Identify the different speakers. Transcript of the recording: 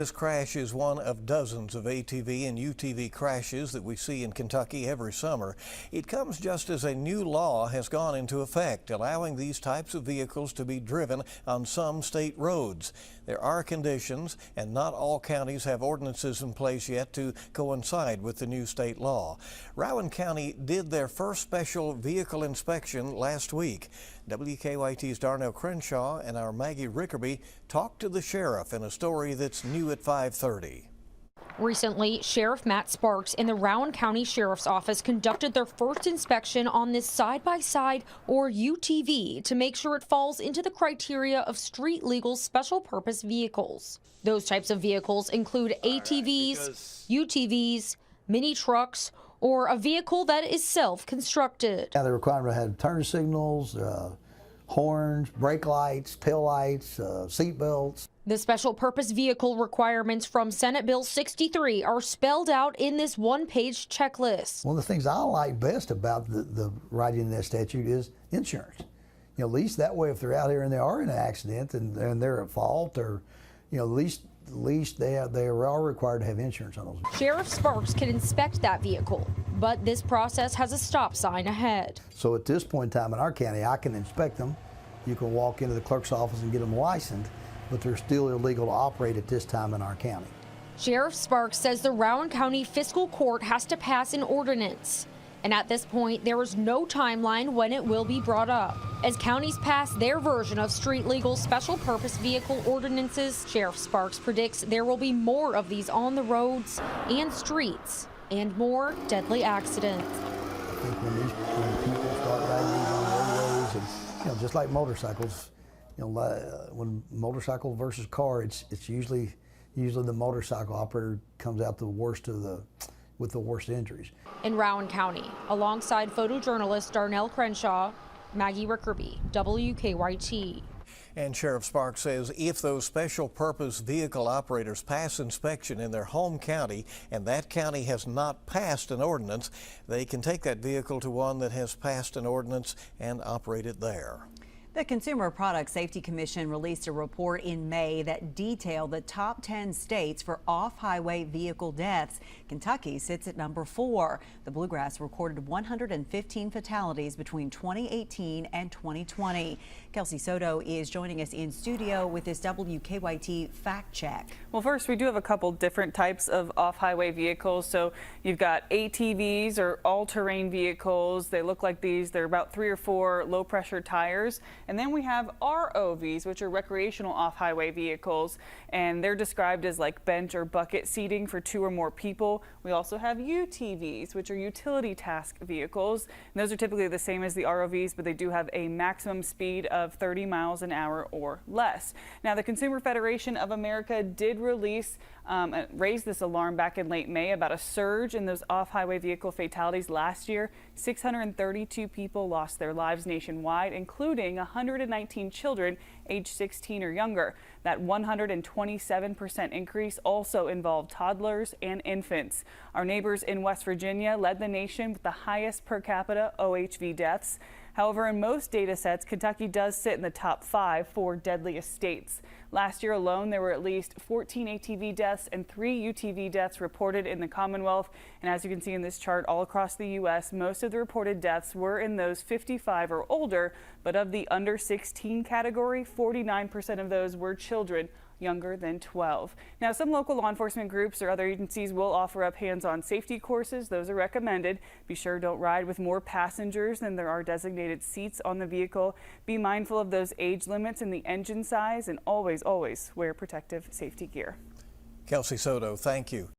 Speaker 1: This crash is one of dozens of ATV and UTV crashes that we see in Kentucky every summer. It comes just as a new law has gone into effect, allowing these types of vehicles to be driven on some state roads. There are conditions, and not all counties have ordinances in place yet to coincide with the new state law. Rowan County did their first special vehicle inspection last week. WKYT's Darnell Crenshaw and our Maggie Rickerby talked to the sheriff in a story that's new at 5:30.
Speaker 2: Recently, Sheriff Matt Sparks in the Rowan County Sheriff's Office conducted their first inspection on this side-by-side or UTV to make sure it falls into the criteria of street legal special purpose vehicles. Those types of vehicles include ATVs, UTVs, mini trucks, or a vehicle that is self-constructed.
Speaker 3: Now they're required to have turn signals, horns, brake lights, tail lights, seat belts.
Speaker 2: The special purpose vehicle requirements from Senate Bill 63 are spelled out in this one-page checklist.
Speaker 3: One of the things I like best about the writing in that statute is insurance. You know, at least that way if they're out here and they are in an accident and they're at fault, or at least they are required to have insurance on those.
Speaker 2: Sheriff Sparks can inspect that vehicle, but this process has a stop sign ahead.
Speaker 3: So at this point in time in our county, I can inspect them. You can walk into the clerk's office and get them licensed, but they're still illegal to operate at this time in our county.
Speaker 2: Sheriff Sparks says the Rowan County Fiscal Court has to pass an ordinance. And at this point, there is no timeline when it will be brought up. As counties pass their version of street legal special purpose vehicle ordinances, Sheriff Sparks predicts there will be more of these on the roads and streets and more deadly accidents.
Speaker 3: I think when people start riding these on roadways, and just like motorcycles, when motorcycle versus car, it's usually the motorcycle operator comes out with the worst injuries.
Speaker 2: In Rowan County, alongside photojournalist Darnell Crenshaw, Maggie Rickerby, WKYT.
Speaker 1: And Sheriff Sparks says if those special purpose vehicle operators pass inspection in their home county and that county has not passed an ordinance, they can take that vehicle to one that has passed an ordinance and operate it there.
Speaker 4: The Consumer Product Safety Commission released a report in May that detailed the top 10 states for off-highway vehicle deaths. Kentucky sits at number 4. The Bluegrass recorded 115 fatalities between 2018 and 2020. Kelsey Soto is joining us in studio with this WKYT fact check.
Speaker 5: Well, first, we do have a couple different types of off-highway vehicles. So you've got ATVs, or all-terrain vehicles. They look like these. They're about 3 or 4 low-pressure tires. And then we have ROVs, which are recreational off-highway vehicles, and they're described as like bench or bucket seating for 2 or more people. We also have UTVs, which are utility task vehicles. And those are typically the same as the ROVs, but they do have a maximum speed of 30 miles an hour or less. Now, the Consumer Federation of America did raise this alarm back in late May about a surge in those off-highway vehicle fatalities last year. 632 people lost their lives nationwide, including 119 children age 16 or younger. That 127% increase also involved toddlers and infants. Our neighbors in West Virginia led the nation with the highest per capita OHV deaths. However, in most data sets, Kentucky does sit in the top 5 for deadliest states. Last year alone, there were at least 14 ATV deaths and 3 UTV deaths reported in the Commonwealth. And as you can see in this chart, all across the U.S., most of the reported deaths were in those 55 or older. But of the under 16 category, 49% of those were children younger than 12. Now, some local law enforcement groups or other agencies will offer up hands-on safety courses. Those are recommended. Be sure don't ride with more passengers than there are designated seats on the vehicle. Be mindful of those age limits and the engine size, and always wear protective safety gear.
Speaker 1: Kelsey Soto, thank you.